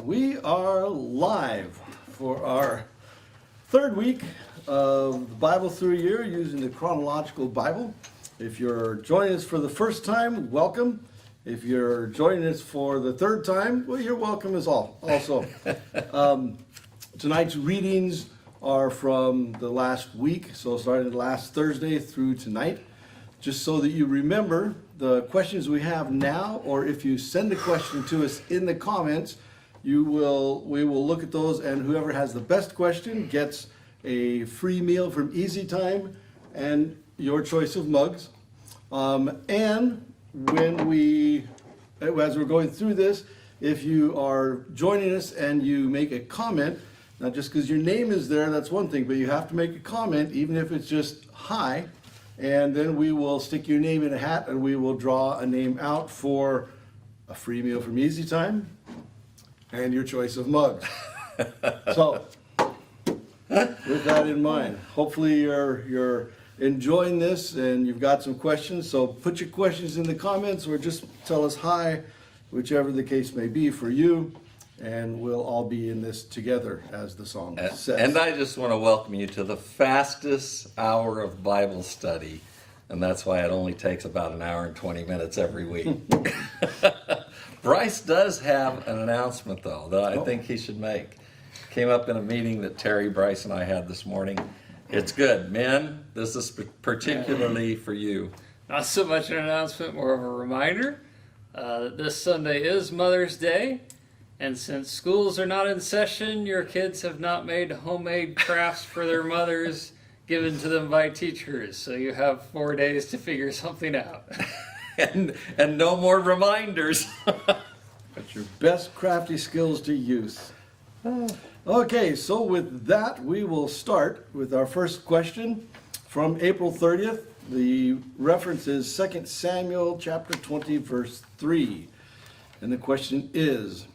We are live for our third week of the Bible through a year using the chronological Bible. If you're joining us for the first time, welcome. If you're joining us for the third time, well, you're welcome as also. Tonight's readings are from the last week, so starting last Thursday through tonight. Just so that you remember the questions we have now, or if you send a question to us in the comments, we will look at those, and whoever has the best question gets a free meal from Easy Time and your choice of mugs. And as we're going through this, if you are joining us and you make a comment, not just because your name is there, that's one thing, but you have to make a comment, even if it's just hi. And then we will stick your name in a hat and we will draw a name out for a free meal from Easy Time and your choice of mugs. So, with that in mind, hopefully you're enjoying this and you've got some questions. So put your questions in the comments or just tell us hi, whichever the case may be for you. And we'll all be in this together, as the song says. And I just want to welcome you to the fastest hour of Bible study. And that's why it only takes about an hour and 20 minutes every week. Bryce does have an announcement, though, that I think he should make. Came up in a meeting that Terry, Bryce, and I had this morning. It's good. Men, this is particularly for you. Not so much an announcement, more of a reminder that this Sunday is Mother's Day. And since schools are not in session, your kids have not made homemade crafts for their mothers given to them by teachers. So you have 4 days to figure something out. and no more reminders. Put your best crafty skills to use. Okay, so with that, we will start with our first question from April 30th. The reference is 2 Samuel chapter 20, verse 3. And the question is,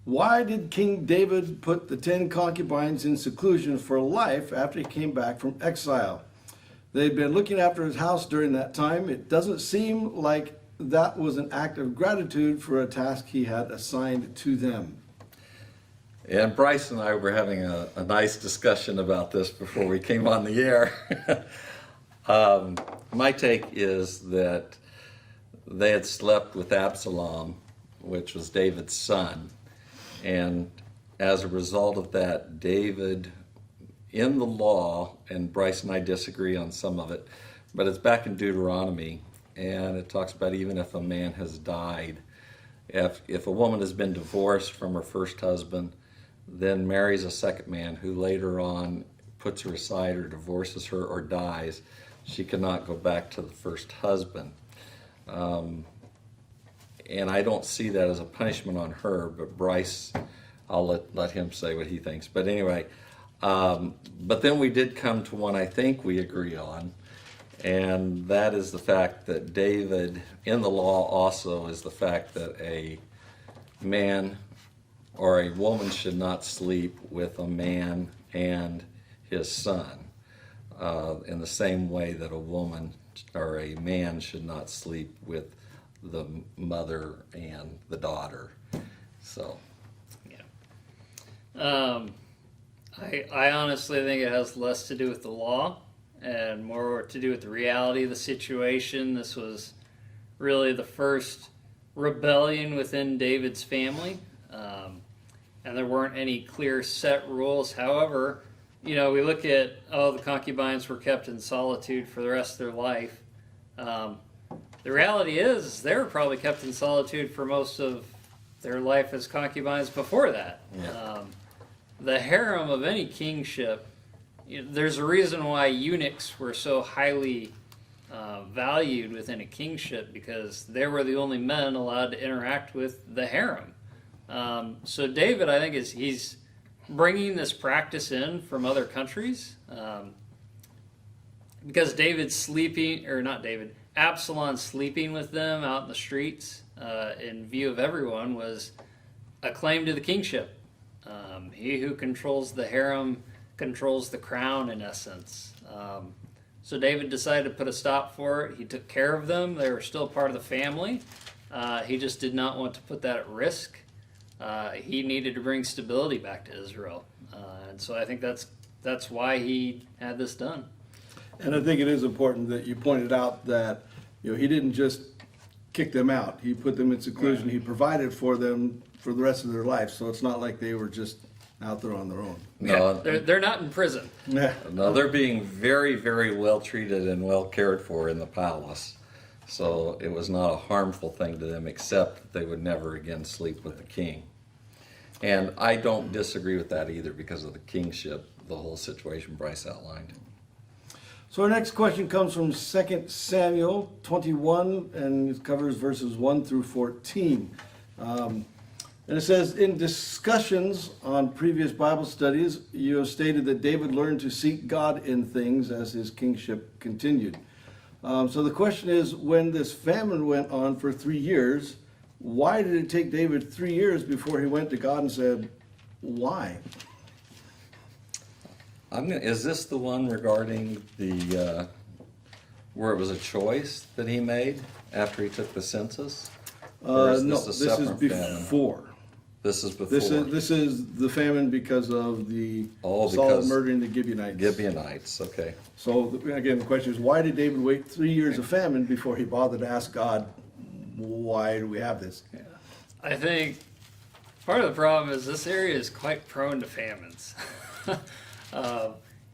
why did King David put the 10 concubines in seclusion for life after he came back from exile? They'd been looking after his house during that time. It doesn't seem like that was an act of gratitude for a task he had assigned to them. And Bryce and I were having a nice discussion about this before we came on the air. My take is that they had slept with Absalom, which was David's son. And as a result of that, David, in the law, and Bryce and I disagree on some of it, but it's back in Deuteronomy, and it talks about even if a man has died, if a woman has been divorced from her first husband, then marries a second man who later on puts her aside or divorces her or dies, she cannot go back to the first husband. And I don't see that as a punishment on her, but Bryce, I'll let him say what he thinks. But anyway, but then we did come to one I think we agree on, and that is the fact that David, in the law also, is the fact that a man or a woman should not sleep with a man and his son, in the same way that a woman or a man should not sleep with the mother and the daughter. So yeah, I honestly think it has less to do with the law and more to do with the reality of the situation. This was really the first rebellion within David's family, and there weren't any clear set rules. However, we look at the concubines were kept in solitude for the rest of their life. The reality is they were probably kept in solitude for most of their life as concubines before that. Yeah. The harem of any kingship, there's a reason why eunuchs were so highly valued within a kingship, because they were the only men allowed to interact with the harem. So David, I think, he's bringing this practice in from other countries, because Absalom sleeping with them out in the streets in view of everyone was a claim to the kingship. He who controls the harem controls the crown, in essence. So David decided to put a stop for it. He took care of them. They were still part of the family. He just did not want to put that at risk. he needed to bring stability back to Israel. And so I think that's why he had this done. And I think it is important that you pointed out that, he didn't just kick them out. He put them in seclusion. He provided for them for the rest of their life. So it's not like they were just out there on their own. No, They're not in prison. Yeah. no, they're being very, very well treated and well cared for in the palace. So it was not a harmful thing to them, except that they would never again sleep with the king. And I don't disagree with that either because of the kingship, the whole situation Bryce outlined. So our next question comes from 2 Samuel 21, and it covers verses 1 through 14. And it says, in discussions on previous Bible studies, you have stated that David learned to seek God in things as his kingship continued. So the question is, when this famine went on for 3 years, why did it take David 3 years before he went to God and said, why? Is this the one regarding the where it was a choice that he made after he took the census? Or is No, a this is separate famine? before. This is before. This is the famine because of the Oh, Saul because murdering the Gibeonites. Gibeonites, okay. So again, the question is, why did David wait 3 years of famine before he bothered to ask God, why do we have this? I think part of the problem is this area is quite prone to famines.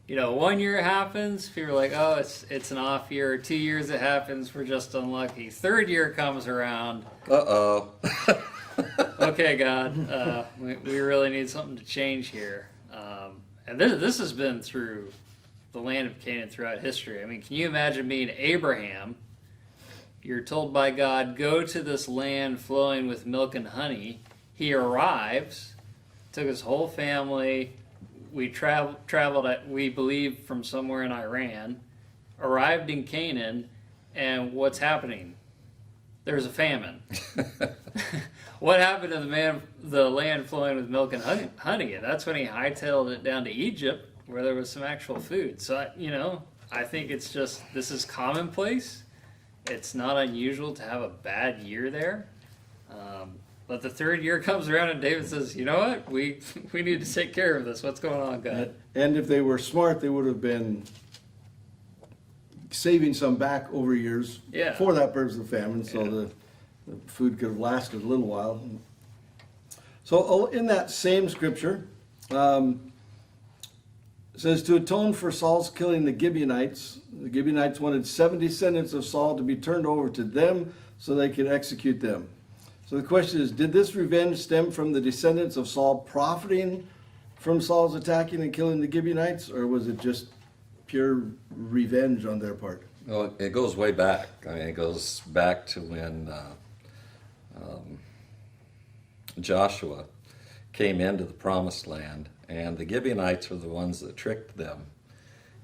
1 year it happens, people are like, oh, it's an off year. 2 years it happens, we're just unlucky. Third year comes around. Uh-oh. Okay, God, we really need something to change here. And this has been through the land of Canaan throughout history. I mean, can you imagine being Abraham? You're told by God, go to this land flowing with milk and honey. He arrives, took his whole family. We traveled, we believe, from somewhere in Iran, arrived in Canaan, and what's happening? There's a famine. What happened to the land flowing with milk and honey? And that's when he hightailed it down to Egypt, where there was some actual food. So, I think it's just, this is commonplace. It's not unusual to have a bad year there. But the third year comes around and David says, you know what? We need to take care of this. What's going on, God? And if they were smart, they would have been saving some back over years for that purpose of famine, so the food could have lasted a little while. So in that same scripture, it says, to atone for Saul's killing the Gibeonites wanted 7 descendants of Saul to be turned over to them so they could execute them. So the question is, did this revenge stem from the descendants of Saul profiting from Saul's attacking and killing the Gibeonites, or was it just pure revenge on their part? Well, it goes way back. I mean, it goes back to when Joshua came into the promised land, and the Gibeonites were the ones that tricked them.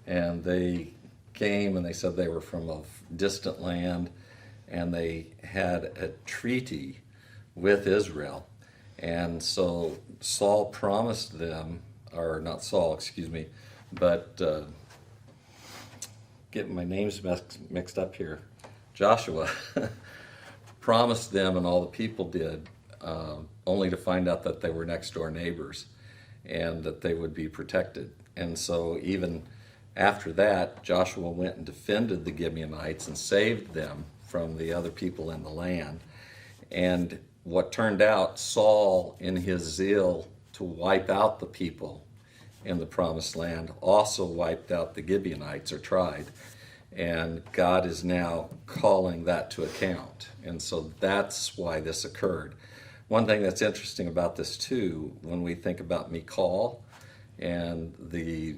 And they came and they said they were from a distant land, and they had a treaty with Israel. And so Saul promised them, or not Saul, excuse me, but getting my names mixed up here. Joshua promised them, and all the people did, only to find out that they were next door neighbors and that they would be protected. And so even after that, Joshua went and defended the Gibeonites and saved them from the other people in the land. And what turned out, Saul, in his zeal to wipe out the people in the promised land, also wiped out the Gibeonites, or tried. And God is now calling that to account. And so that's why this occurred. One thing that's interesting about this too, when we think about Michal and the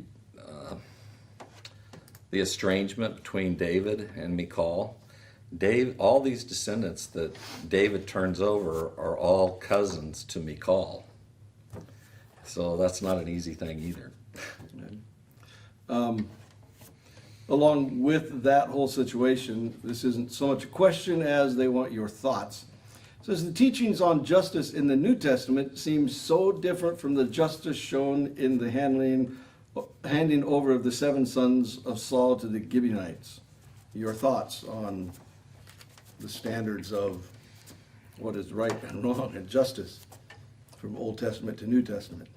estrangement between David and Michal, all these descendants that David turns over are all cousins to Michal. So that's not an easy thing either. Along with that whole situation, this isn't so much a question as they want your thoughts. It says the teachings on justice in the New Testament seem so different from the justice shown in the handing over of the 7 sons of Saul to the Gibeonites. Your thoughts on the standards of what is right and wrong and justice? from Old Testament to New Testament.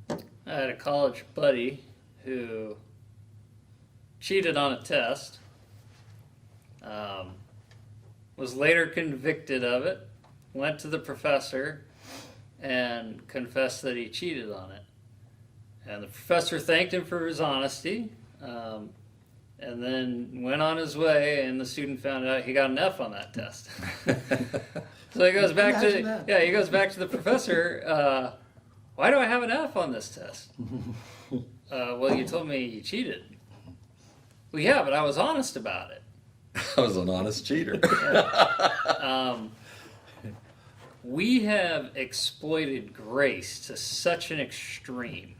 I had a college buddy who cheated on a test, was later convicted of it, went to the professor, and confessed that he cheated on it. And the professor thanked him for his honesty, and then went on his way, and the student found out he got an F on that test. So he goes back he goes back to the professor, why do I have an F on this test? Well, you told me you cheated. Well, yeah, but I was honest about it. I was an honest cheater. We have exploited grace to such an extreme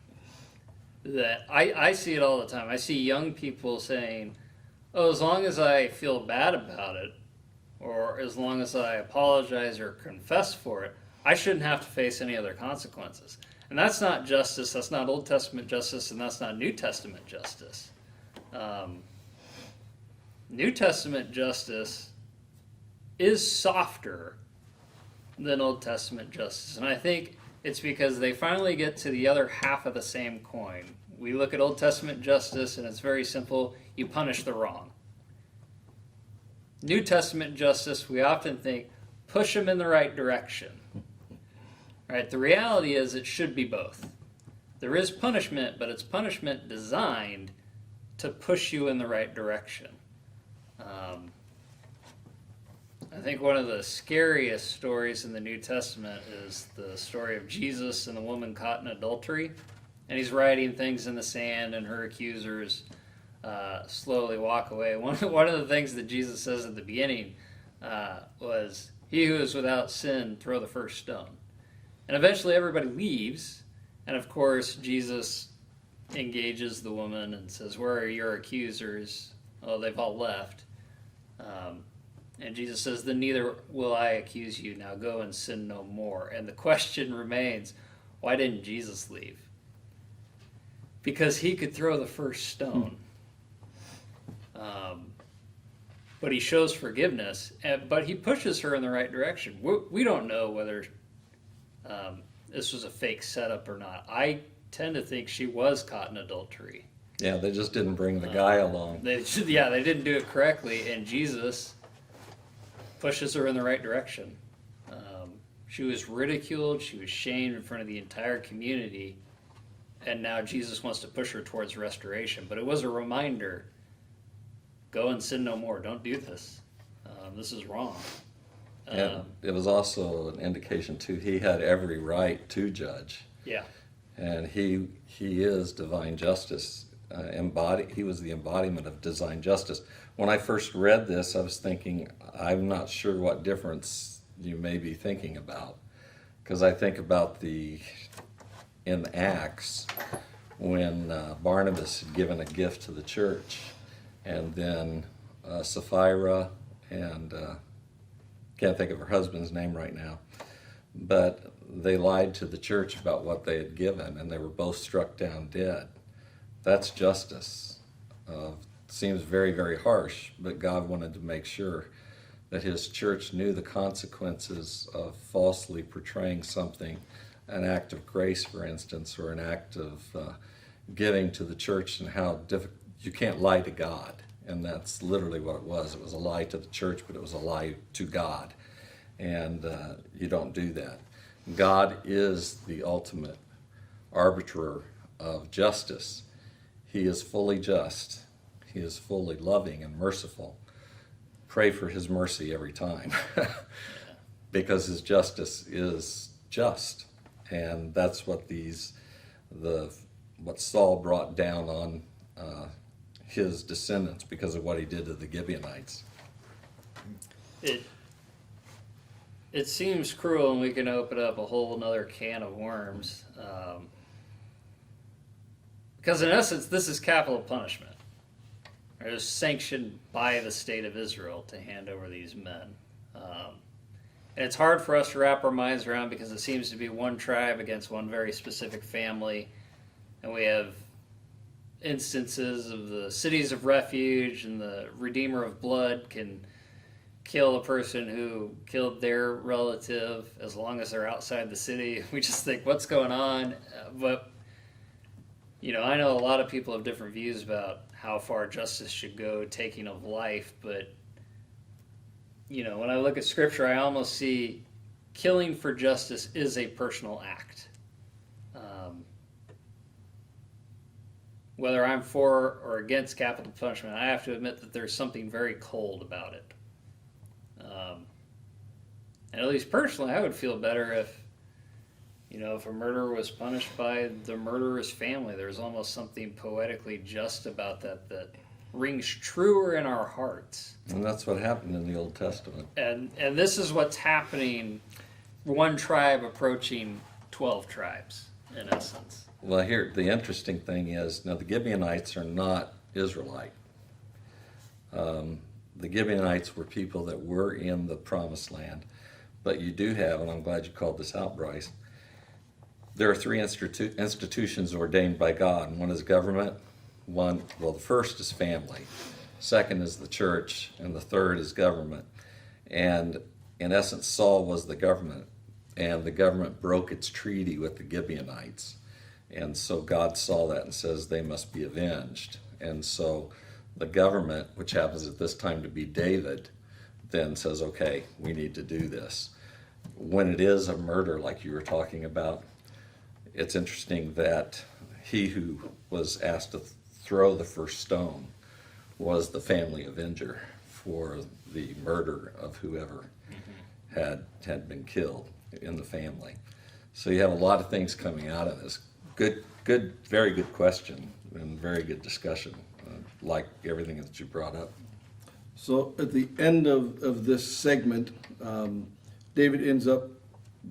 that I see it all the time. I see young people saying, oh, as long as I feel bad about it, or as long as I apologize or confess for it, I shouldn't have to face any other consequences. And that's not justice, that's not Old Testament justice, and that's not New Testament justice. New Testament justice is softer than Old Testament justice. And I think it's because they finally get to the other half of the same coin. We look at Old Testament justice and it's very simple. You punish the wrong. New Testament justice, we often think, push them in the right direction. Right? The reality is it should be both. There is punishment, but it's punishment designed to push you in the right direction. I think one of the scariest stories in the New Testament is the story of Jesus and the woman caught in adultery. And he's writing things in the sand, and her accusers slowly walk away. One of the things that Jesus says at the beginning was, "He who is without sin, throw the first stone." And eventually everybody leaves, and of course Jesus engages the woman and says, "Where are your accusers?" Oh, they've all left. And Jesus says, "Then neither will I accuse you. Now go and sin no more." And the question remains, why didn't Jesus leave? Because he could throw the first stone. But he shows forgiveness, but he pushes her in the right direction. We don't know whether this was a fake setup or not. I tend to think she was caught in adultery. Yeah, they just didn't bring the guy along. They didn't do it correctly, and Jesus pushes her in the right direction. She was ridiculed, she was shamed in front of the entire community, and now Jesus wants to push her towards restoration. But it was a reminder, go and sin no more, don't do this. This is wrong. And it was also an indication, too, he had every right to judge. Yeah. And he is divine justice. He was the embodiment of divine justice. When I first read this, I was thinking, I'm not sure what difference you may be thinking about. Because I think about in Acts, when Barnabas had given a gift to the church, and then Sapphira and can't think of her husband's name right now, but they lied to the church about what they had given, and they were both struck down dead. That's justice. Seems very, very harsh, but God wanted to make sure that his church knew the consequences of falsely portraying something, an act of grace, for instance, or an act of giving to the church, and how difficult. You can't lie to God, and that's literally what it was. It was a lie to the church, but it was a lie to God, and you don't do that. God is the ultimate arbiter of justice. He is fully just. He is fully loving and merciful. Pray for his mercy every time because his justice is just. And that's what what Saul brought down on his descendants because of what he did to the Gibeonites. It seems cruel, and we can open up a whole another can of worms. Because in essence, this is capital punishment. It was sanctioned by the state of Israel to hand over these men. And it's hard for us to wrap our minds around because it seems to be one tribe against one very specific family. And we have instances of the cities of refuge and the Redeemer of blood can kill a person who killed their relative as long as they're outside the city. We just think, what's going on? But, I know a lot of people have different views about how far justice should go, taking of life, but, when I look at Scripture, I almost see killing for justice is a personal act. Whether I'm for or against capital punishment, I have to admit that there's something very cold about it. And at least personally, I would feel better if a murderer was punished by the murderer's family. There's almost something poetically just about that rings truer in our hearts. And that's what happened in the Old Testament. And this is what's happening, one tribe approaching 12 tribes, in essence. Well, here, the interesting thing is, now the Gibeonites are not Israelite. The Gibeonites were people that were in the Promised Land. But you do have, and I'm glad you called this out, Bryce, there are three institutions ordained by God. One is government. The first is family. Second is the church. And the third is government. And in essence, Saul was the government. And the government broke its treaty with the Gibeonites. And so God saw that and says they must be avenged. And so the government, which happens at this time to be David, then says, okay, we need to do this. When it is a murder like you were talking about, it's interesting that he who was asked to throw the first stone was the family avenger for the murder of whoever had been killed in the family. So you have a lot of things coming out of this. Good, very good question and very good discussion, like everything that you brought up. So at the end of this segment, David ends up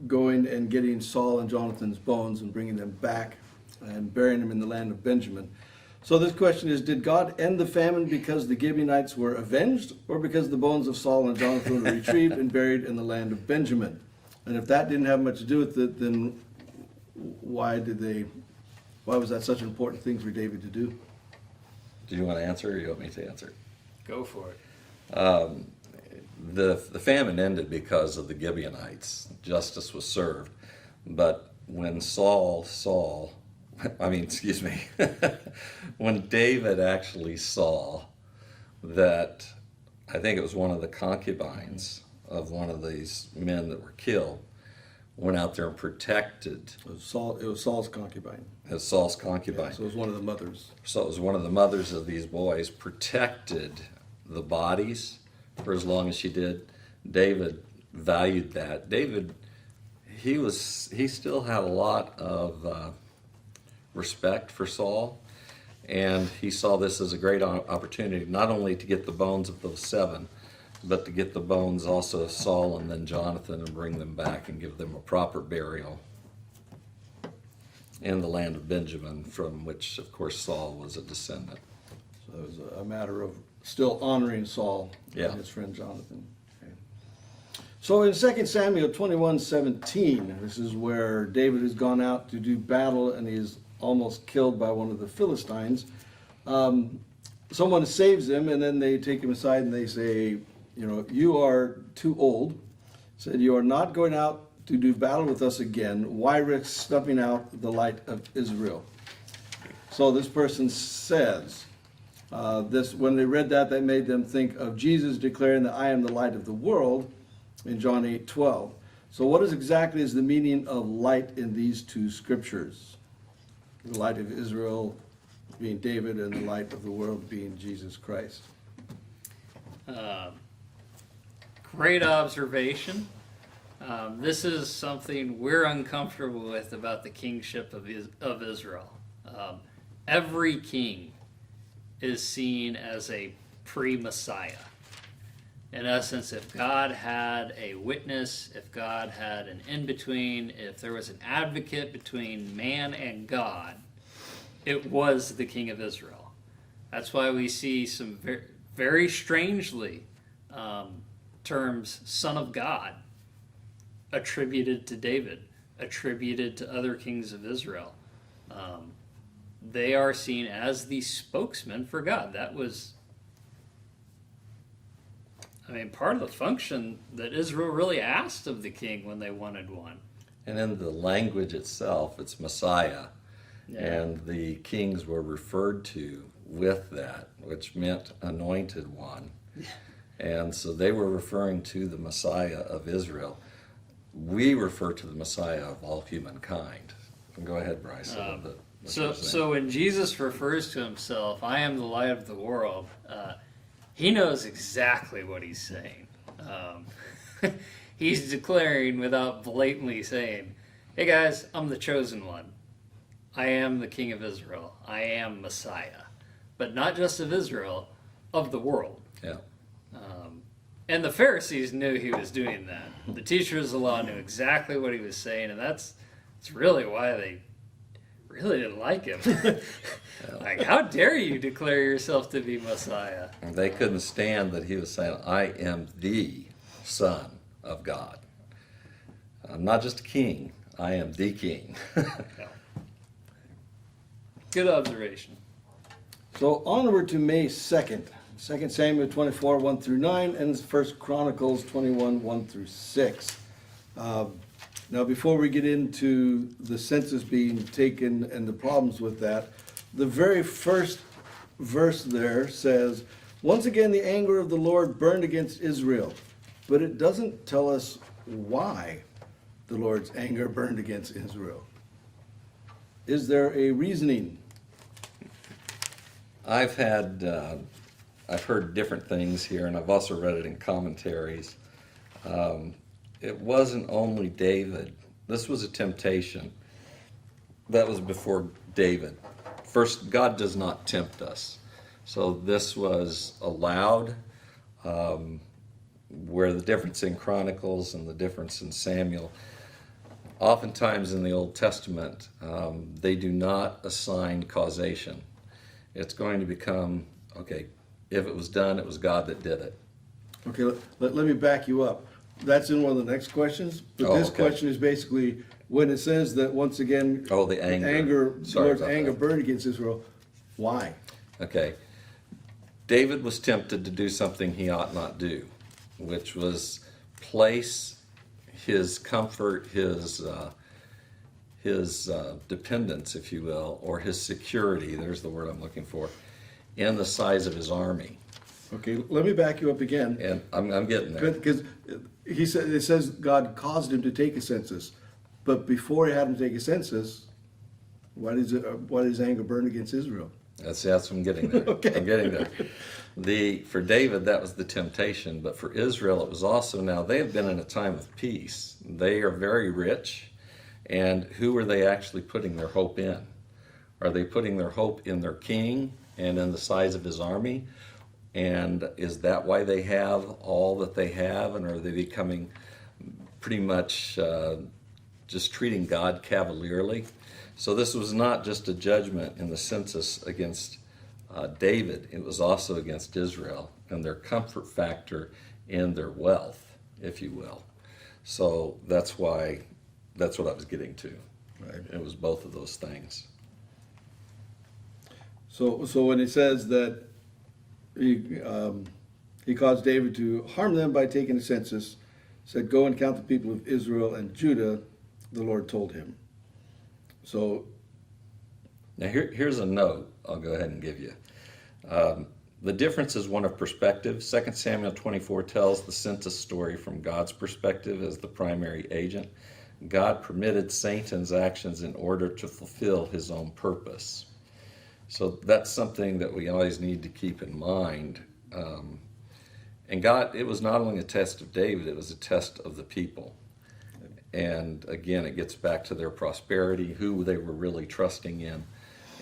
going and getting Saul and Jonathan's bones and bringing them back and burying them in the land of Benjamin. So this question is, did God end the famine because the Gibeonites were avenged, or because the bones of Saul and Jonathan were retrieved and buried in the land of Benjamin? And if that didn't have much to do with it, then why was that such an important thing for David to do? Do you want to answer, or you want me to answer? Go for it. The famine ended because of the Gibeonites. Justice was served. But when when David actually saw that, I think it was one of the concubines of one of these men that were killed, went out there and protected. It was Saul's concubine. Saul's concubine. Yeah, so it was one of the mothers. So it was one of the mothers of these boys, protected the bodies for as long as she did. David valued that. David, he still had a lot of respect for Saul, and he saw this as a great opportunity, not only to get the bones of those 7, but to get the bones also of Saul and then Jonathan and bring them back and give them a proper burial in the land of Benjamin, from which, of course, Saul was a descendant. So it was a matter of still honoring Saul Yeah. and his friend Jonathan. Okay. So in 2 Samuel 21:17, this is where David has gone out to do battle and he is almost killed by one of the Philistines. Someone saves him, and then they take him aside and they say, you are too old. Said, you are not going out to do battle with us again. Why risk snuffing out the light of Israel? So this person says, when they read that made them think of Jesus declaring that I am the light of the world in John 8:12. So what exactly is the meaning of light in these two scriptures? The light of Israel being David and the light of the world being Jesus Christ. Great observation. This is something we're uncomfortable with about the kingship of Israel. Every king is seen as a pre-Messiah. In essence, if God had a witness, if God had an in-between, if there was an advocate between man and God, it was the king of Israel. That's why we see some very, very strangely terms, Son of God, attributed to David, attributed to other kings of Israel. They are seen as the spokesman for God. That was I mean, part of the function that Israel really asked of the king when they wanted one. And in the language itself, it's Messiah. Yeah. And the kings were referred to with that, which meant anointed one. And so they were referring to the Messiah of Israel. We refer to the Messiah of all humankind. Go ahead, Bryce. So when Jesus refers to himself, I am the light of the world, he knows exactly what he's saying. He's declaring without blatantly saying, hey guys, I'm the chosen one. I am the King of Israel. I am Messiah. But not just of Israel, of the world. Yeah. And the Pharisees knew he was doing that. The teachers of the law knew exactly what he was saying, and that's really why they really didn't like him. Like, how dare you declare yourself to be Messiah? They couldn't stand that he was saying, I am the Son of God. I'm not just a king, I am the king. Yeah. Good observation. So onward to May 2nd, 2 Samuel 24, 1 through 9, and 1 Chronicles 21, 1 through 6. Now, before we get into the census being taken and the problems with that, the very first verse there says, once again the anger of the Lord burned against Israel. But it doesn't tell us why the Lord's anger burned against Israel. Is there a reasoning? I've heard different things here, and I've also read it in commentaries. It wasn't only David. This was a temptation. That was before David. First, God does not tempt us. So this was allowed, where the difference in Chronicles and the difference in Samuel, oftentimes in the Old Testament, they do not assign causation. It's going to become, okay, if it was done, it was God that did it. Okay, let me back you up. That's in one of the next questions, but Oh, this okay. question is basically when it says that once again, Oh, the anger. the Sorry Lord's about anger that. burned against Israel. Why? Okay. David was tempted to do something he ought not do, which was place his comfort, his dependence, if you will, or his security, there's the word I'm looking for, in the size of his army. Okay, let me back you up again. And I'm getting there. Because it says God caused him to take a census, but before he had him take a census, why does his anger burn against Israel? That's what I'm getting there. Okay. I'm getting there. For David, that was the temptation, but for Israel, it was also, now they have been in a time of peace. They are very rich, and who are they actually putting their hope in? Are they putting their hope in their king and in the size of his army? And is that why they have all that they have? And are they becoming pretty much just treating God cavalierly? So this was not just a judgment in the census against David. It was also against Israel and their comfort factor in their wealth, if you will. So that's what I was getting to. Right. It was both of those things. So when it says that he caused David to harm them by taking a census, said, go and count the people of Israel and Judah, the Lord told him. So Now here's a note I'll go ahead and give you. The difference is one of perspective. 2 Samuel 24 tells the census story from God's perspective as the primary agent. God permitted Satan's actions in order to fulfill his own purpose. So that's something that we always need to keep in mind. And God, it was not only a test of David, it was a test of the people. And again, it gets back to their prosperity, who they were really trusting in.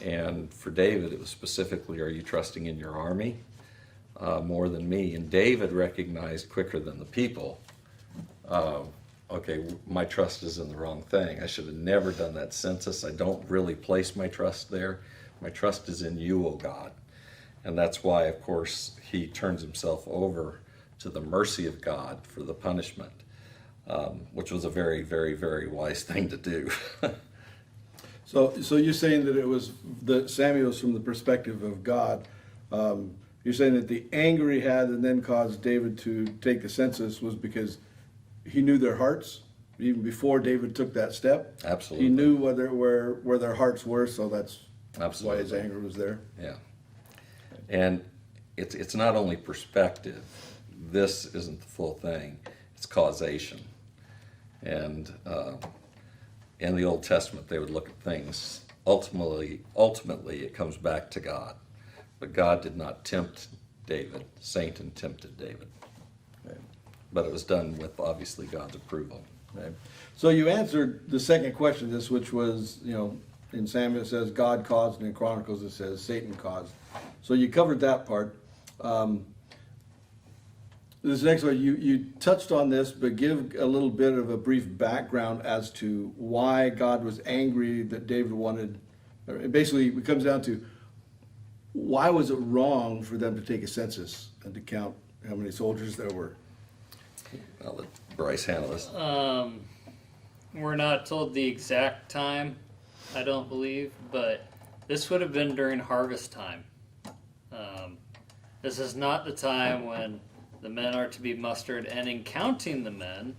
And for David, it was specifically, are you trusting in your army more than me? And David recognized quicker than the people, okay, my trust is in the wrong thing. I should have never done that census. I don't really place my trust there. My trust is in you, O God. And that's why, of course, he turns himself over to the mercy of God for the punishment, which was a very, very, very wise thing to do. So you're saying that it was Samuel's from the perspective of God, you're saying that the anger he had and then caused David to take the census was because he knew their hearts, even before David took that step. Absolutely. He knew where their hearts were, so that's Absolutely. why his anger was there. Yeah. And it's not only perspective. This isn't the full thing. It's causation. And in the Old Testament, they would look at things. Ultimately, it comes back to God. But God did not tempt David. Satan tempted David. Okay. But it was done with, obviously, God's approval. Okay. So you answered the second question, which was, in Samuel it says God caused, and in Chronicles it says Satan caused. So you covered that part. This next one, you touched on this, but give a little bit of a brief background as to why God was angry that David wanted. Basically, it comes down to why was it wrong for them to take a census and to count how many soldiers there were? I'll let Bryce handle this. We're not told the exact time, I don't believe, but this would have been during harvest time. This is not the time when the men are to be mustered, and in counting the men,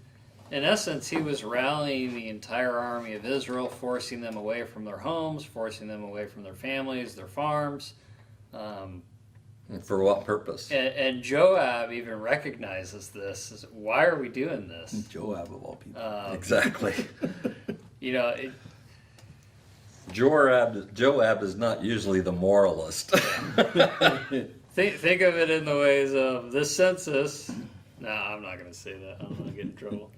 in essence, he was rallying the entire army of Israel, forcing them away from their homes, forcing them away from their families, their farms. For what purpose? And Joab even recognizes this. Why are we doing this? Joab of all people. Exactly. It, Joab is not usually the moralist. think of it in the ways of this census. No, I'm not going to say that. I don't want to get in trouble.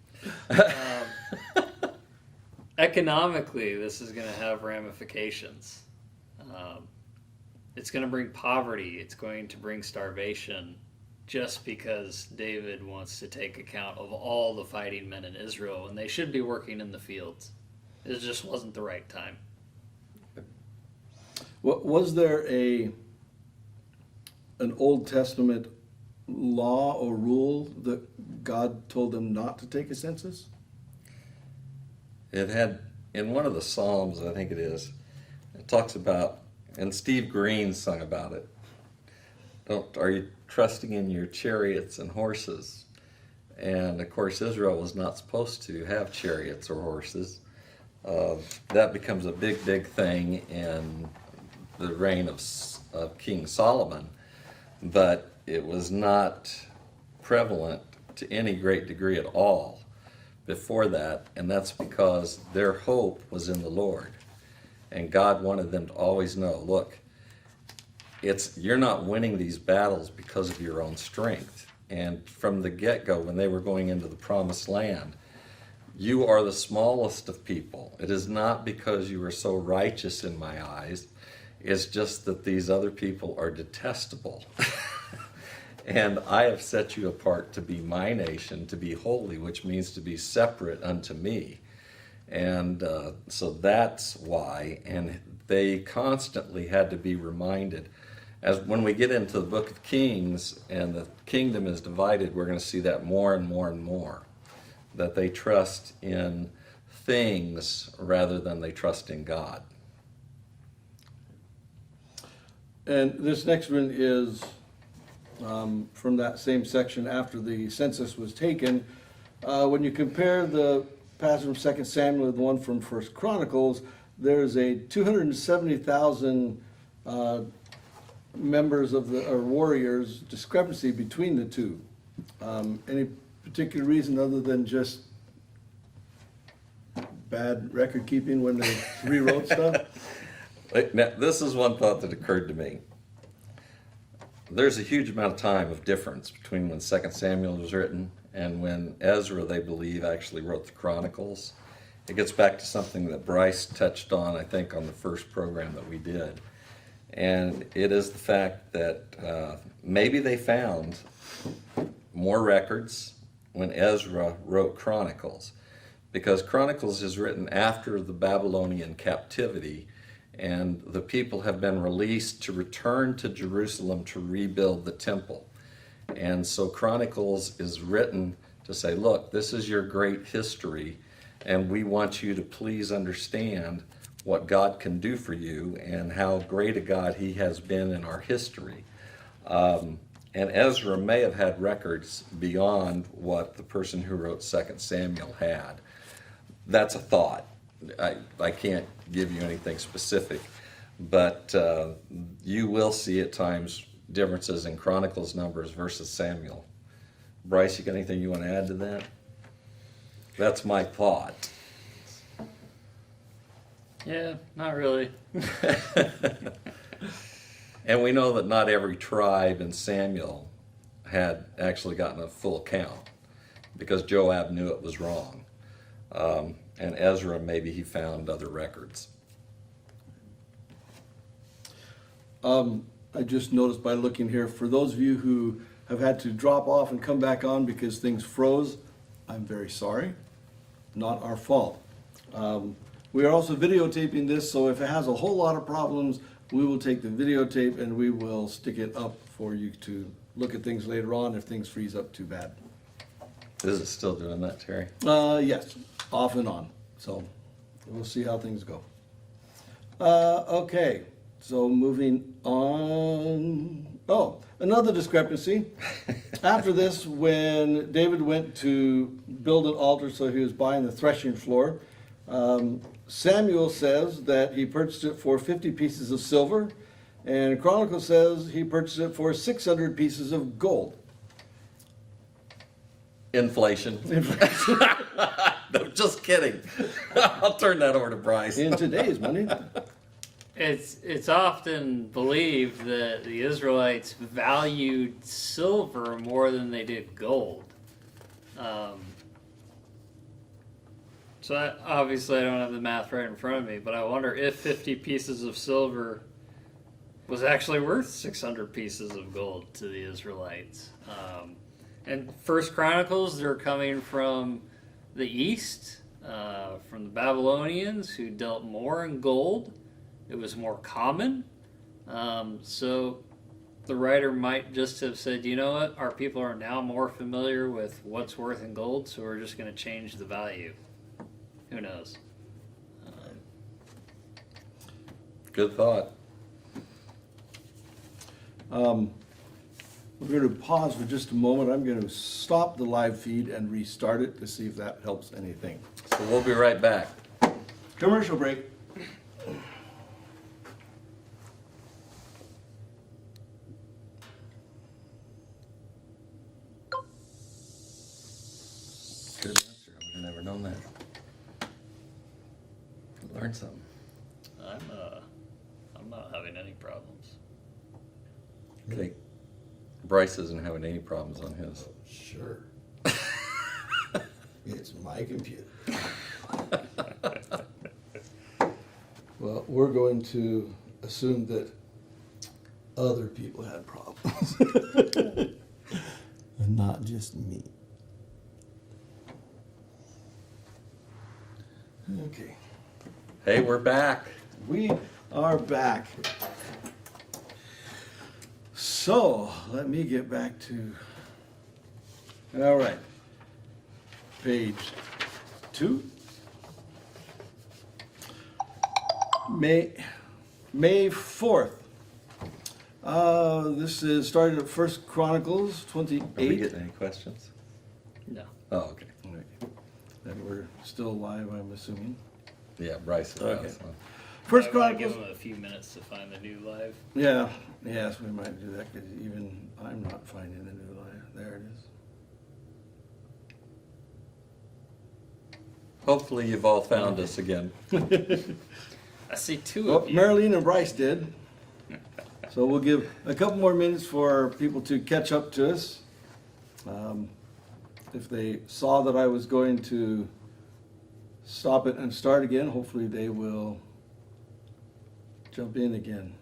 Economically, this is going to have ramifications. It's going to bring poverty. It's going to bring starvation just because David wants to take account of all the fighting men in Israel, and they should be working in the fields. It just wasn't the right time. Was there an Old Testament law or rule that God told them not to take a census? It had, in one of the Psalms, I think it talks about, and Steve Green sung about it. Are you trusting in your chariots and horses? And of course, Israel was not supposed to have chariots or horses. That becomes a big thing in the reign of King Solomon, but it was not prevalent to any great degree at all before that, and that's because their hope was in the Lord. And God wanted them to always know, look, you're not winning these battles because of your own strength. And from the get-go, when they were going into the promised land, you are the smallest of people. It is not because you are so righteous in my eyes. It's just that these other people are detestable. And I have set you apart to be my nation, to be holy, which means to be separate unto me. And so that's why. And they constantly had to be reminded. As when we get into the book of Kings and the kingdom is divided, we're going to see that more and more and more. That they trust in things rather than they trust in God. And this next one is from that same section after the census was taken. When you compare the passage from 2 Samuel with the one from 1 Chronicles, there's a 270,000 members of or warriors discrepancy between the two. Any particular reason other than just bad record keeping when they rewrote stuff? Now, this is one thought that occurred to me. There's a huge amount of time of difference between when 2 Samuel was written and when Ezra, they believe, actually wrote the Chronicles. It gets back to something that Bryce touched on, I think, on the first program that we did. And it is the fact that maybe they found more records when Ezra wrote Chronicles, because Chronicles is written after the Babylonian captivity, and the people have been released to return to Jerusalem to rebuild the temple. And so Chronicles is written to say, look, this is your great history, and we want you to please understand what God can do for you and how great a God he has been in our history. And Ezra may have had records beyond what the person who wrote 2 Samuel had. That's a thought. I can't give you anything specific, but you will see at times differences in Chronicles numbers versus Samuel. Bryce, you got anything you want to add to that? That's my thought. Yeah, not really. And we know that not every tribe in Samuel had actually gotten a full count because Joab knew it was wrong. And Ezra, maybe he found other records. I just noticed by looking here, for those of you who have had to drop off and come back on because things froze, I'm very sorry. Not our fault. We are also videotaping this, so if it has a whole lot of problems, we will take the videotape and we will stick it up for you to look at things later on if things freeze up too bad. Is it still doing that, Terry? Yes, off and on. So we'll see how things go. Okay, so moving on. Oh, another discrepancy. After this, when David went to build an altar, so he was buying the threshing floor, Samuel says that he purchased it for 50 pieces of silver, and Chronicles says he purchased it for 600 pieces of gold. Inflation. No, just kidding. I'll turn that over to Bryce. In today's money. It's often believed that the Israelites valued silver more than they did gold. Obviously I don't have the math right in front of me, but I wonder if 50 pieces of silver was actually worth 600 pieces of gold to the Israelites. And First Chronicles, they're coming from the east, from the Babylonians who dealt more in gold. It was more common. So the writer might just have said, you know what, our people are now more familiar with what's worth in gold, so we're just going to change the value. Who knows? Good thought. We're going to pause for just a moment. I'm going to stop the live feed and restart it to see if that helps anything. So we'll be right back. Commercial break. Good answer. I would have never known that. Learned something. I'm not having any problems. Okay. Bryce isn't having any problems on his. Sure. It's my computer. Well, we're going to assume that other people had problems. And not just me. Okay. Hey, we're back. We are back. So, let me get back to, all right, page 2. May 4th. This is starting at First Chronicles 28. Are we getting any questions? No. Oh, okay. And we're still live, I'm assuming. Yeah, Bryce is Okay. so. First I want to Chronicles. give them a few minutes to find the new live. Yeah, yes, we might do that because even I'm not finding the new line. There it is. Hopefully you've all found us again. I see two Well, of you. Marilyn and Bryce did. So we'll give a couple more minutes for people to catch up to us. If they saw that I was going to stop it and start again, hopefully they will jump in again.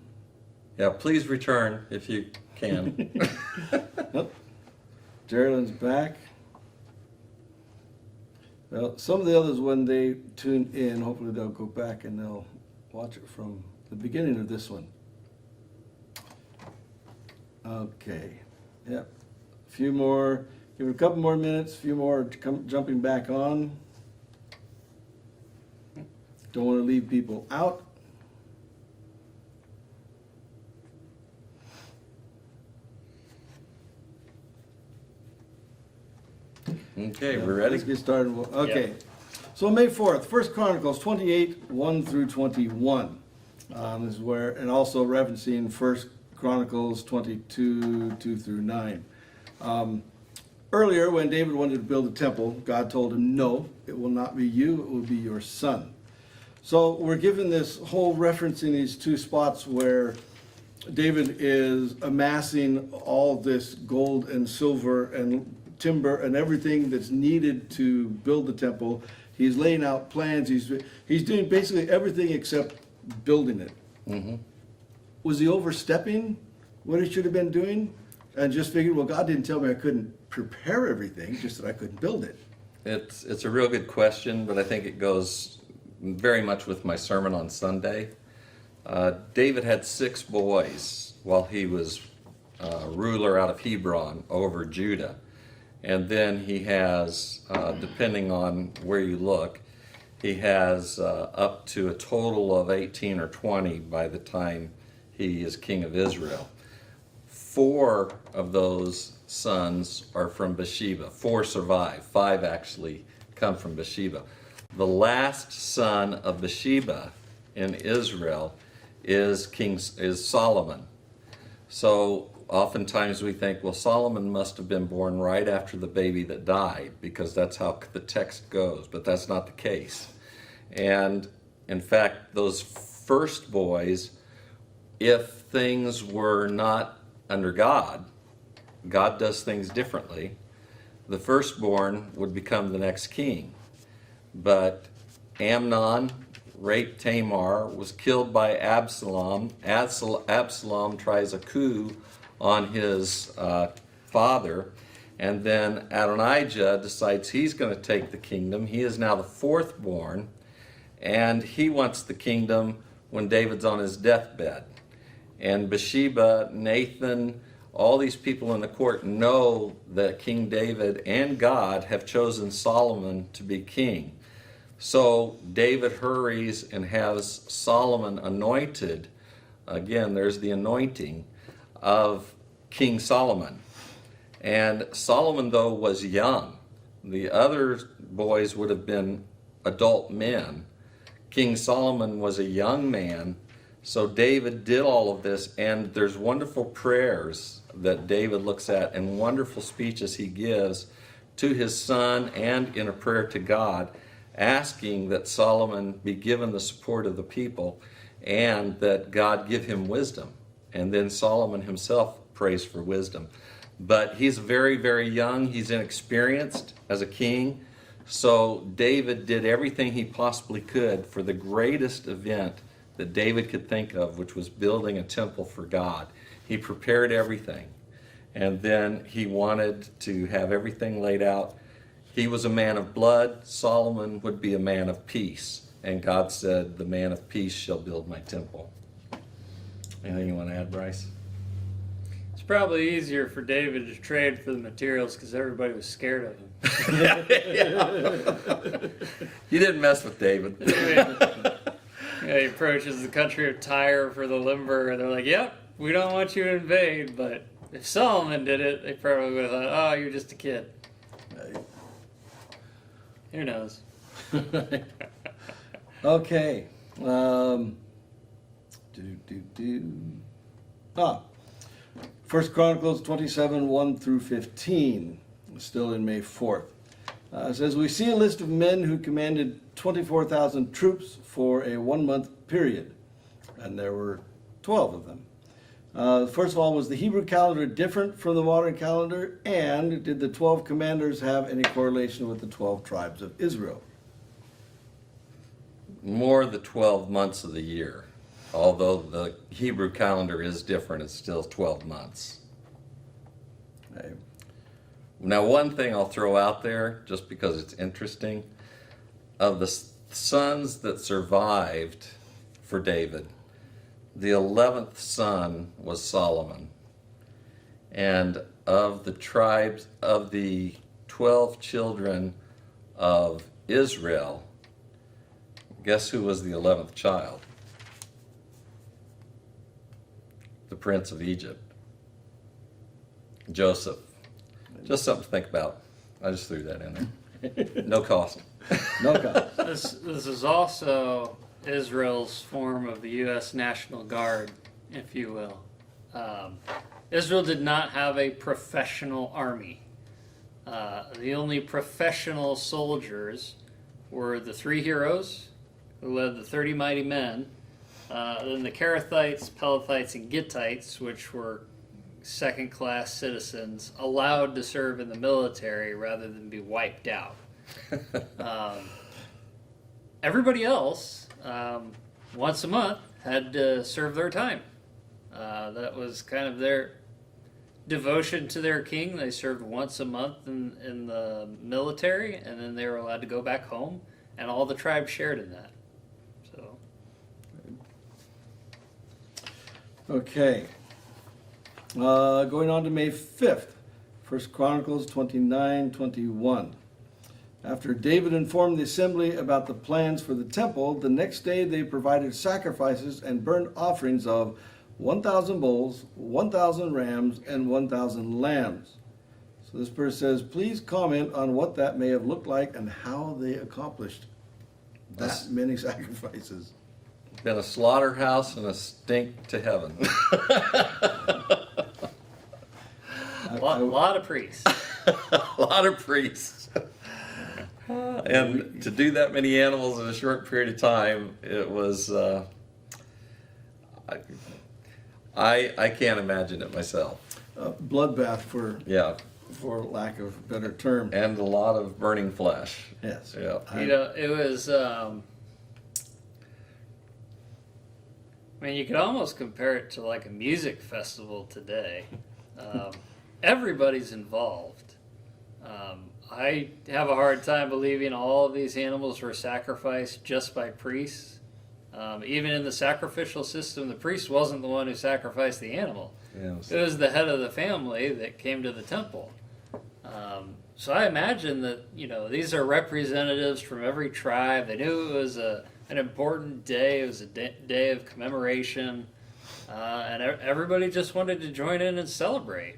Yeah, please return if you can. Geraldine's back. Well, some of the others, when they tune in, hopefully they'll go back and they'll watch it from the beginning of this one. Okay. Yep. A few more. Give it a couple more minutes. A few more jumping back on. Don't want to leave people out. Okay, we're ready? Let's get started. Okay. So May 4th, 1 Chronicles 28, 1 through 21. This is where, and also referencing 1 Chronicles 22, 2 through 9. Earlier, when David wanted to build a temple, God told him, no, it will not be you, it will be your son. So we're given this whole referencing these two spots where David is amassing all this gold and silver and timber and everything that's needed to build the temple. He's laying out plans. He's doing basically everything except building it. Mm-hmm. Was he overstepping what he should have been doing? And just figured, well, God didn't tell me I couldn't prepare everything, just that I couldn't build it. It's a real good question, but I think it goes very much with my sermon on Sunday. David had 6 boys while he was ruler out of Hebron over Judah. And then he has, depending on where you look, he has up to a total of 18 or 20 by the time he is king of Israel. 4 of those sons are from Bathsheba. 4 survive. 5 actually come from Bathsheba. The last son of Bathsheba in Israel is Solomon. So oftentimes we think, well, Solomon must have been born right after the baby that died, because that's how the text goes, but that's not the case. And in fact, those first boys, if things were not under God, God does things differently, the firstborn would become the next king. But Amnon raped Tamar, was killed by Absalom. Absalom tries a coup on his father, and then Adonijah decides he's going to take the kingdom. He is now the 4th born, and he wants the kingdom when David's on his deathbed. And Bathsheba, Nathan, all these people in the court know that King David and God have chosen Solomon to be king. So David hurries and has Solomon anointed. Again, there's the anointing of King Solomon. And Solomon, though, was young. The other boys would have been adult men. King Solomon was a young man. So David did all of this, and there's wonderful prayers that David looks at and wonderful speeches he gives to his son and in a prayer to God, asking that Solomon be given the support of the people and that God give him wisdom. And then Solomon himself prays for wisdom. But he's very, very young. He's inexperienced as a king. So David did everything he possibly could for the greatest event that David could think of, which was building a temple for God. He prepared everything. And then he wanted to have everything laid out. He was a man of blood. Solomon would be a man of peace. And God said, the man of peace shall build my temple. Anything you want to add, Bryce? It's probably easier for David to trade for the materials because everybody was scared of him. You didn't mess with David. Yeah, he approaches the country of Tyre for the lumber, and they're like, yep, we don't want you to invade. But if Solomon did it, they probably would have thought, oh, you're just a kid. Who knows? Okay. 1 Chronicles 27, 1 through 15, still in May 4th. It says, we see a list of men who commanded 24,000 troops for a 1-month period, and there were 12 of them. First of all, was the Hebrew calendar different from the modern calendar, and did the 12 commanders have any correlation with the 12 tribes of Israel? More the 12 months of the year. Although the Hebrew calendar is different, it's still 12 months. Okay. Now, one thing I'll throw out there, just because it's interesting, of the sons that survived for David, the 11th son was Solomon. And of the tribes, of the 12 children of Israel, guess who was the 11th child? The prince of Egypt, Joseph. Just something to think about. I just threw that in there. No cost. No cost. This is also Israel's form of the U.S. National Guard, if you will. Israel did not have a professional army. The only professional soldiers were the 3 heroes who led the 30 mighty men, then the Kerethites, Pelethites, and Gittites, which were second-class citizens allowed to serve in the military rather than be wiped out. Everybody else, once a month, had to serve their time. That was kind of their devotion to their king. They served once a month in the military, and then they were allowed to go back home, and all the tribes shared in that. So, Okay. Going on to May 5th, 1 Chronicles 29:21. After David informed the assembly about the plans for the temple, the next day they provided sacrifices and burnt offerings of 1,000 bulls, 1,000 rams, and 1,000 lambs. So this person says, please comment on what that may have looked like and how they accomplished that many sacrifices. Been a slaughterhouse and a stink to heaven. a lot of priests. A lot of priests. And to do that many animals in a short period of time, it was, I can't imagine it myself. Bloodbath Yeah, for lack of a better term. and a lot of burning flesh. Yes. Yeah. You know, it was, I mean, you could almost compare it to like a music festival today. Everybody's involved. I have a hard time believing all of these animals were sacrificed just by priests. Even in the sacrificial system, the priest wasn't the one who sacrificed the animal. Yes. It was the head of the family that came to the temple. So I imagine that, you know, these are representatives from every tribe. They knew it was an important day. It was a day of commemoration. And everybody just wanted to join in and celebrate.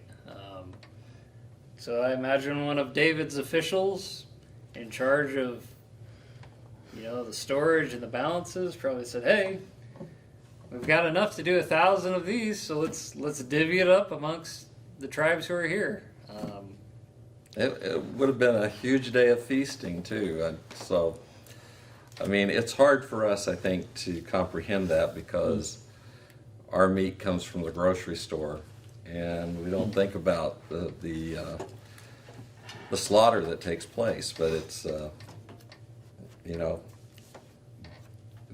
So I imagine one of David's officials in charge of, you know, the storage and the balances probably said, hey, we've got enough to do 1,000 of these, so let's divvy it up amongst the tribes who are here. It would have been a huge day of feasting too. So, I mean, it's hard for us, I think, to comprehend that because our meat comes from the grocery store, and we don't think about the slaughter that takes place. But it's you know,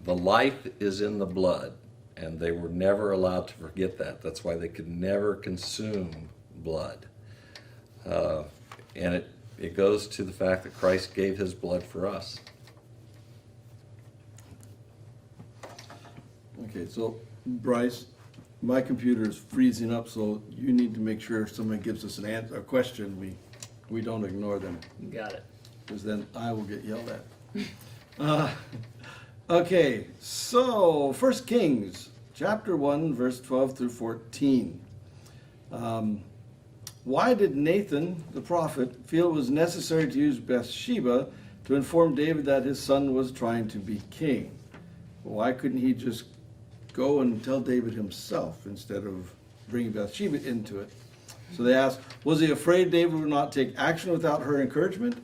the life is in the blood, and they were never allowed to forget that. That's why they could never consume blood. And it goes to the fact that Christ gave his blood for us. Okay, so Bryce, my computer is freezing up, so you need to make sure if someone gives us an answer, a question, we don't ignore them, Got it. because then I will get yelled at. Okay, so 1 Kings, chapter 1, verse 12 through 14. Why did Nathan, the prophet, feel it was necessary to use Bathsheba to inform David that his son was trying to be king? Why couldn't he just go and tell David himself instead of bringing Bathsheba into it? So they asked, was he afraid David would not take action without her encouragement?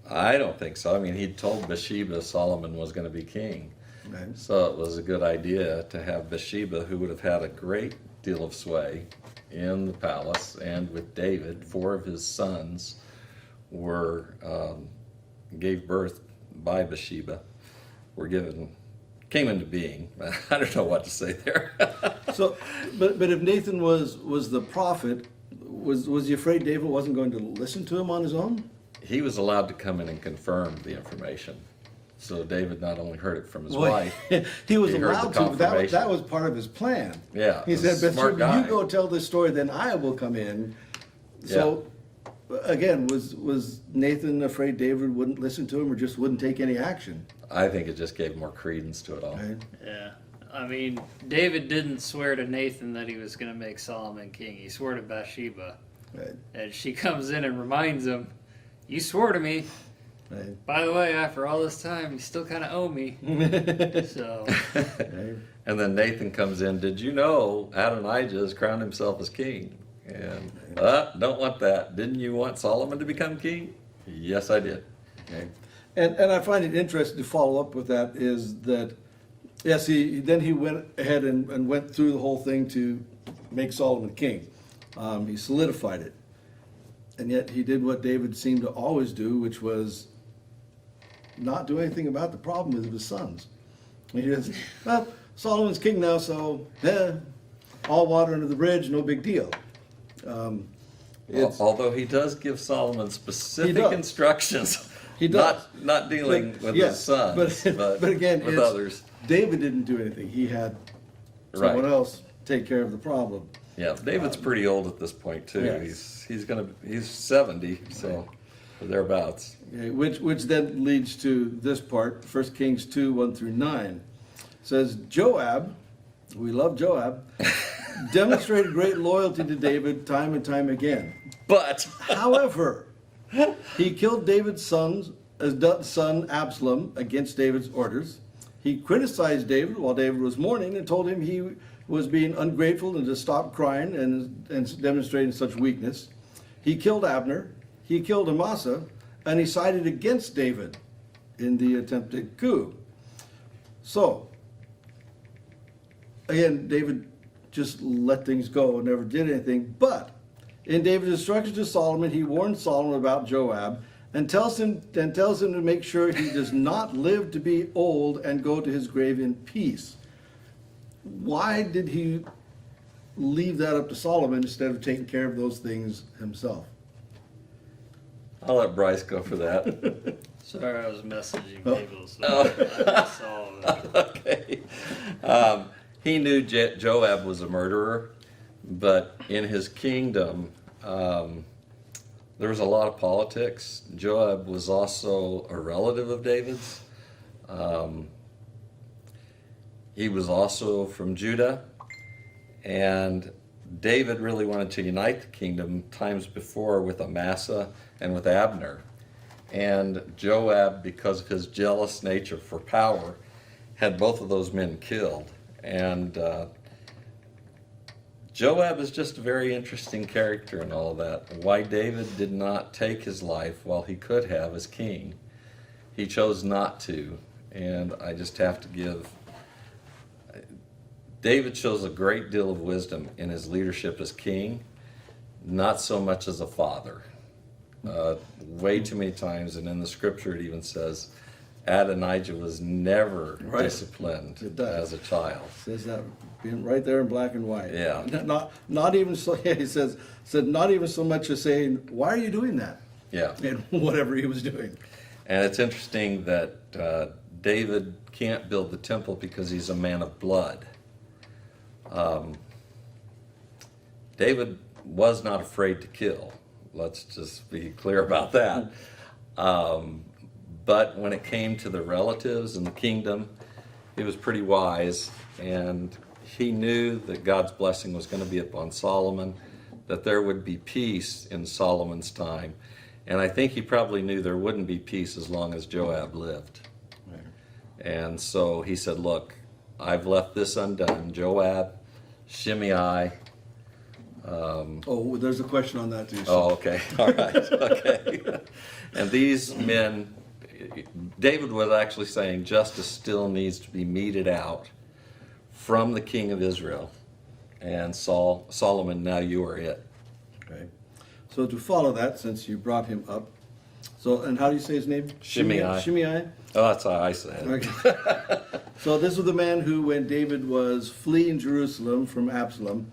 I don't think so. I mean, he told Bathsheba Solomon was going to be king. Okay. So it was a good idea to have Bathsheba, who would have had a great deal of sway in the palace and with David. 4 of his sons were gave birth by Bathsheba, came into being. I don't know what to say there. So, but if Nathan was the prophet, was he afraid David wasn't going to listen to him on his own? He was allowed to come in and confirm the information. So David not only heard it from his Well, wife, he was he heard allowed the to, but that confirmation. was part of his plan. Yeah, He a said, smart Bathsheba, you guy. go tell this story, then I will come in. So, again, was Nathan afraid David wouldn't listen to him or just wouldn't take any action? I think it just gave more credence to it all. Right? Yeah. I mean, David didn't swear to Nathan that he was going to make Solomon king. He swore to Bathsheba. Right. And she comes in and reminds him, "You swore to me. Right. By the way, after all this time, you still kind of owe me." So, Right. And then Nathan comes in. Did you know Adonijah has crowned himself as king? And don't want that. Didn't you want Solomon to become king? Yes, I did. Okay. And I find it interesting to follow up with that is that, yes, he went ahead and went through the whole thing to make Solomon king. He solidified it. And yet he did what David seemed to always do, which was not do anything about the problem with his sons. He just, well, Solomon's king now, so all water under the bridge, no big deal. Although he does give Solomon specific does. instructions. He does. Not dealing with yeah, his sons, but again, with others. David didn't do anything. He had Right. someone else take care of the problem. Yeah, David's pretty old at this point too. Yes. He's 70, so or thereabouts. Okay, which then leads to this part, 1 Kings 2, 1 through 9. Says, Joab, we love Joab, demonstrated great loyalty to David time and time again. But However, he killed David's son Absalom against David's orders. He criticized David while David was mourning and told him he was being ungrateful and to stop crying and demonstrating such weakness. He killed Abner, he killed Amasa, and he sided against David in the attempted coup. So, again, David just let things go and never did anything. But in David's instructions to Solomon, he warns Solomon about Joab and tells him to make sure he does not live to be old and go to his grave in peace. Why did he leave that up to Solomon instead of taking care of those things himself? I'll let Bryce go for that. sorry, I was messaging people, so Oh. I saw that. Okay. He knew Joab was a murderer, but in his kingdom, there was a lot of politics. Joab was also a relative of David's. He was also from Judah, and David really wanted to unite the kingdom times before with Amasa and with Abner. And Joab, because of his jealous nature for power, had both of those men killed. And Joab is just a very interesting character in all of that. Why David did not take his life while he could have as king. He chose not to. And I just have to give... David shows a great deal of wisdom in his leadership as king, not so much as a father. Way too many times, and in the scripture it even says Adonijah was never disciplined It does. as a child. Says that being right there in black and white. Yeah. Not even so. Yeah, he said not even so much as saying, "Why are you doing that?" Yeah. And whatever he was doing. And it's interesting that David can't build the temple because he's a man of blood. David was not afraid to kill. Let's just be clear about that. But when it came to the relatives and the kingdom, he was pretty wise, and he knew that God's blessing was going to be upon Solomon, that there would be peace in Solomon's time. And I think he probably knew there wouldn't be peace as long as Joab lived. Right. And so he said, look, I've left this undone. Joab, Shimei. Oh, there's a question on that too. Oh, okay. All right. Okay. And these men, David was actually saying justice still needs to be meted out from the king of Israel. And Solomon, now you are it. Okay. So to follow that, since you brought him up, and how do you say his name? Shimei. Shimei. Oh, that's how I said it. Okay. So this was the man who, when David was fleeing Jerusalem from Absalom,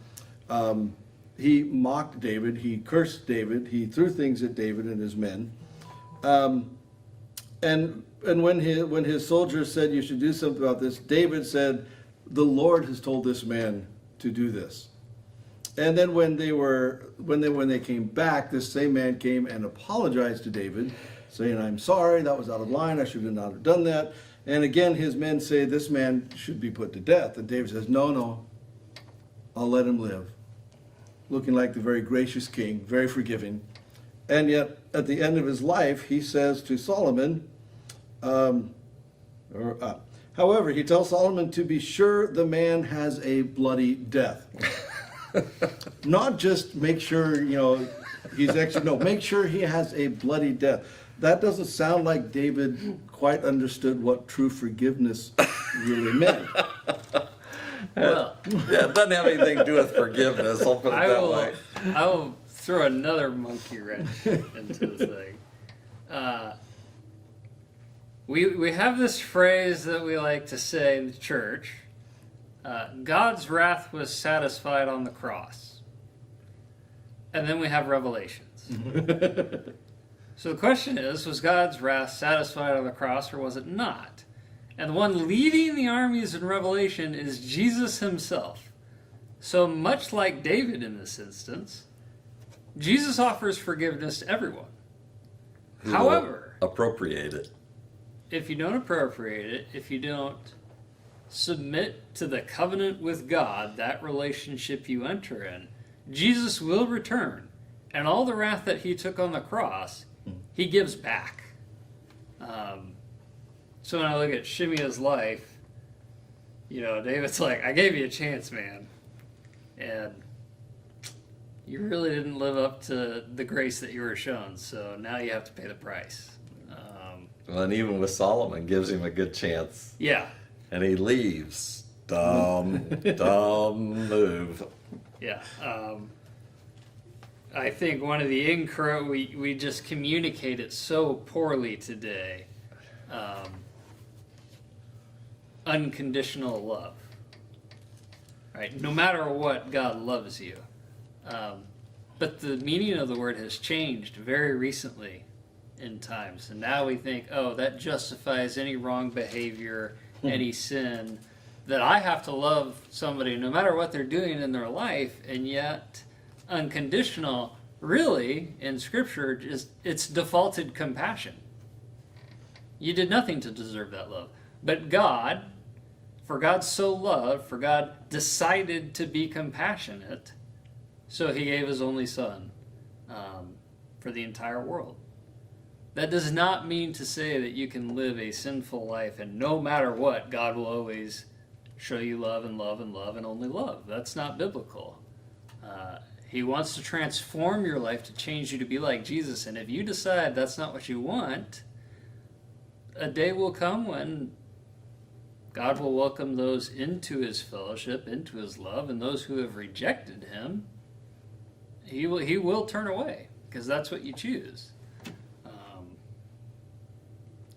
he mocked David, he cursed David, he threw things at David and his men. And when his soldiers said you should do something about this, David said, "The Lord has told this man to do this." And then when they came back, this same man came and apologized to David, saying, "I'm sorry, that was out of line, I should not have done that." And again, his men say, "This man should be put to death." And David says, "No, I'll let him live." looking like the very gracious king, very forgiving. And yet, at the end of his life, he says to Solomon, however, he tells Solomon to be sure the man has a bloody death. Not just make sure, he's actually, no, make sure he has a bloody death. That doesn't sound like David quite understood what true forgiveness really meant. Well, Yeah, it doesn't have anything to do with forgiveness, I'll put it that way. I will throw another monkey wrench into the thing. We have this phrase that we like to say in the church, God's wrath was satisfied on the cross. And then we have Revelations. So the question is, was God's wrath satisfied on the cross or was it not? And the one leading the armies in Revelation is Jesus himself. So much like David in this instance, Jesus offers forgiveness to everyone. Who However, will appropriate it. if you don't appropriate it, if you don't submit to the covenant with God, that relationship you enter in, Jesus will return. And all the wrath that he took on the cross, he gives back. So when I look at Shimeah's life, David's like, I gave you a chance, man. And you really didn't live up to the grace that you were shown, so now you have to pay the price. Well, and even with Solomon, gives him a good chance. Yeah. And he leaves. Dumb move. Yeah. I think one of the we just communicate it so poorly today. Unconditional love. Right? No matter what, God loves you. But the meaning of the word has changed very recently in times. And now we think, oh, that justifies any wrong behavior, any sin, that I have to love somebody no matter what they're doing in their life, and yet unconditional, really, in Scripture, it's defaulted compassion. You did nothing to deserve that love. But God, for God so loved, for God decided to be compassionate, so he gave his only son for the entire world. That does not mean to say that you can live a sinful life and no matter what, God will always show you love and love and love and only love. That's not biblical. He wants to transform your life to change you to be like Jesus. And if you decide that's not what you want, a day will come when God will welcome those into his fellowship, into his love, and those who have rejected him, he will turn away, because that's what you choose.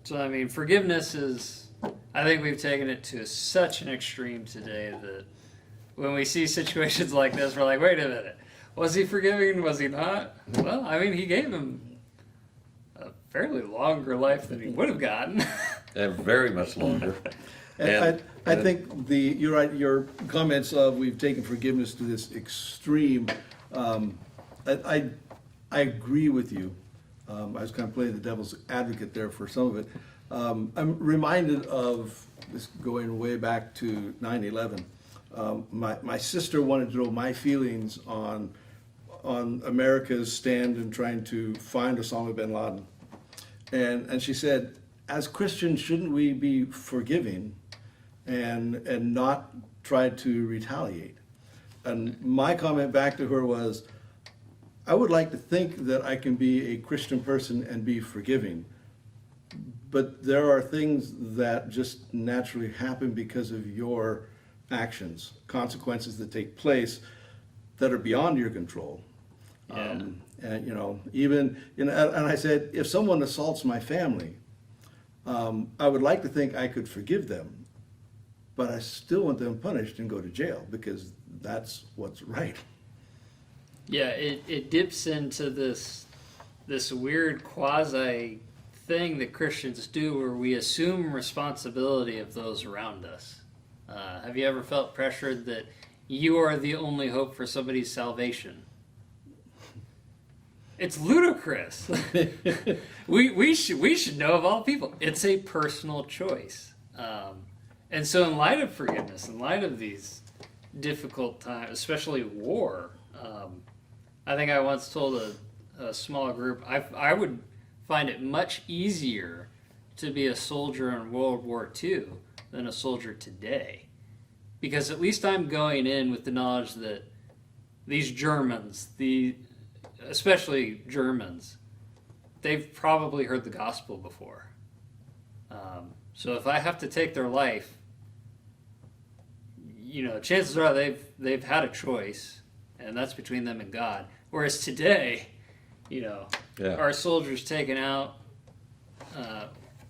So, I mean, forgiveness is, I think we've taken it to such an extreme today that when we see situations like this, we're like, wait a minute, was he forgiving? Was he not? Well, I mean, he gave him a fairly longer life than he would have gotten. And very much longer. And I think you're right, your comments of we've taken forgiveness to this extreme, I agree with you. I was kind of playing the devil's advocate there for some of it. I'm reminded of this going way back to 9/11. My sister wanted to know my feelings on America's stand in trying to find Osama bin Laden. And she said, as Christians, shouldn't we be forgiving and not try to retaliate? And my comment back to her was, I would like to think that I can be a Christian person and be forgiving. But there are things that just naturally happen because of your actions, consequences that take place that are beyond your control. Yeah. And I said, if someone assaults my family, I would like to think I could forgive them, but I still want them punished and go to jail because that's what's right. Yeah, it dips into this weird quasi thing that Christians do where we assume responsibility of those around us. Have you ever felt pressured that you are the only hope for somebody's salvation? It's ludicrous. we should know of all people. It's a personal choice. And so in light of forgiveness, in light of these difficult times, especially war, I think I once told a small group, I would find it much easier to be a soldier in World War II than a soldier today. Because at least I'm going in with the knowledge that these Germans, especially Germans, they've probably heard the gospel before. So if I have to take their life, chances are they've had a choice, and that's between them and God. Whereas today, our soldiers taking out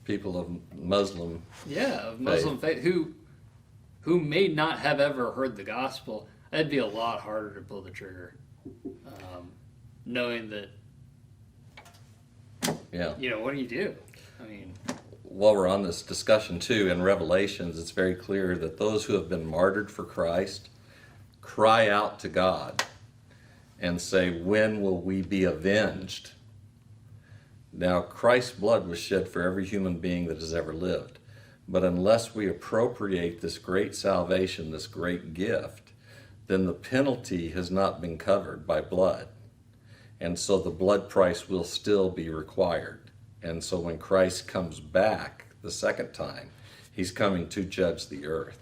People of Muslim of Muslim faith who may not have ever heard the gospel. It'd be a lot harder to pull the trigger, knowing that. What do you do? I mean, while we're on this discussion too, in Revelations, it's very clear that those who have been martyred for Christ cry out to God and say, when will we be avenged? Now, Christ's blood was shed for every human being that has ever lived. But unless we appropriate this great salvation, this great gift, then the penalty has not been covered by blood. And so the blood price will still be required. And so when Christ comes back the second time, he's coming to judge the earth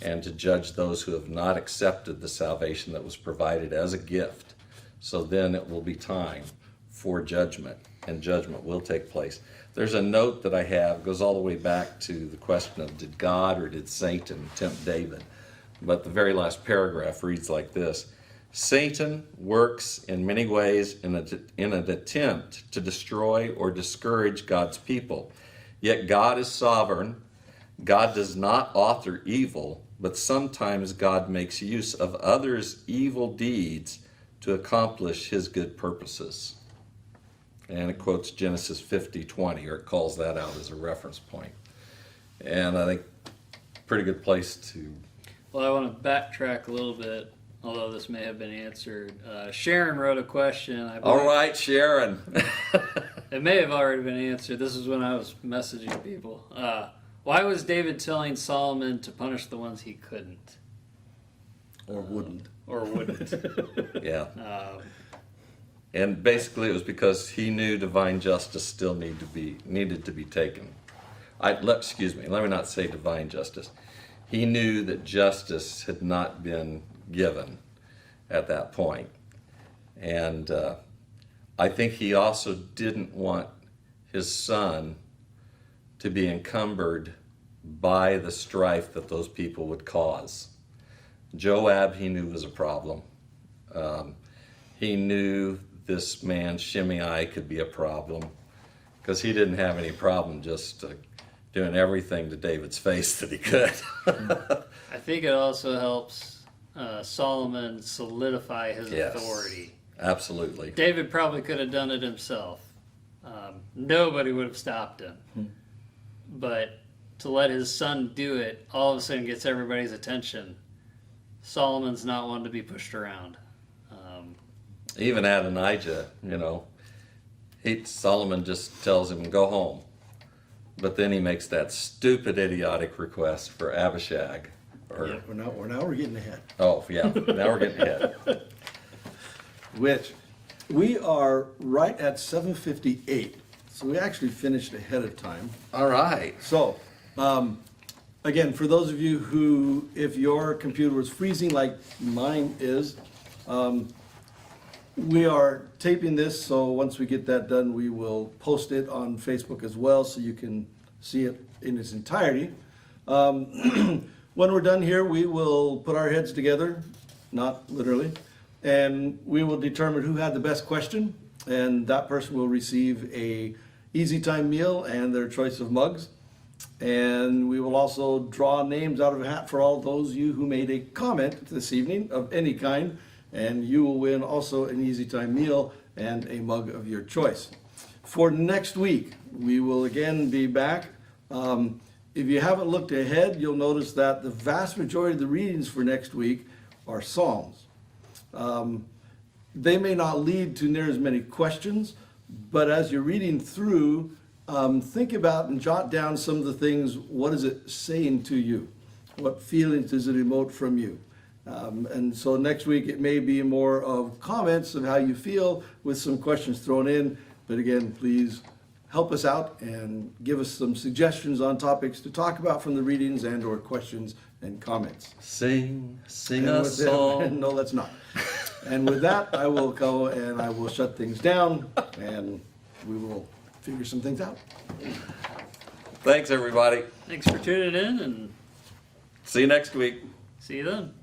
and to judge those who have not accepted the salvation that was provided as a gift. So then it will be time for judgment, and judgment will take place. There's a note that I have, goes all the way back to the question of did God or did Satan tempt David? But the very last paragraph reads like this: Satan works in many ways in an attempt to destroy or discourage God's people. Yet God is sovereign. God does not author evil, but sometimes God makes use of others' evil deeds to accomplish his good purposes. And it quotes Genesis 50:20, or it calls that out as a reference point. And I think pretty good place to... Well, I want to backtrack a little bit, although this may have been answered. Sharon wrote a question. All right, Sharon. It may have already been answered. This is when I was messaging people. Why was David telling Solomon to punish the ones he couldn't? Or wouldn't. Or wouldn't. Yeah. And basically it was because he knew divine justice still needed to be taken. Let me not say divine justice. He knew that justice had not been given at that point. And I think he also didn't want his son to be encumbered by the strife that those people would cause. Joab, he knew, was a problem. He knew this man Shimei could be a problem because he didn't have any problem just doing everything to David's face that he could. I think it also helps Solomon solidify his authority. Absolutely. David probably could have done it himself. Nobody would have stopped him. But to let his son do it all of a sudden gets everybody's attention. Solomon's not one to be pushed around. Even Adonijah, Solomon just tells him, go home. But then he makes that stupid, idiotic request for Abishag. Yeah, we're getting ahead. Oh, yeah, now we're getting ahead. Which, we are right at 7:58, so we actually finished ahead of time. All right. So, again, for those of you who, if your computer was freezing like mine is, we are taping this, so once we get that done, we will post it on Facebook as well, so you can see it in its entirety. When we're done here, we will put our heads together, not literally, and we will determine who had the best question, and that person will receive a Easy Time meal and their choice of mugs. And we will also draw names out of a hat for all those of you who made a comment this evening of any kind, and you will win also an Easy Time meal and a mug of your choice. For next week, we will again be back. If you haven't looked ahead, you'll notice that the vast majority of the readings for next week are Psalms. They may not lead to near as many questions, but as you're reading through, think about and jot down some of the things. What is it saying to you? What feelings does it emote from you? And so next week, it may be more of comments of how you feel with some questions thrown in. But again, please help us out and give us some suggestions on topics to talk about from the readings and or questions and comments. Sing And a with that- song. No, let's not. And with that, I will go and I will shut things down and we will figure some things out. Thanks, everybody. Thanks for tuning in, and See you next week. see you then.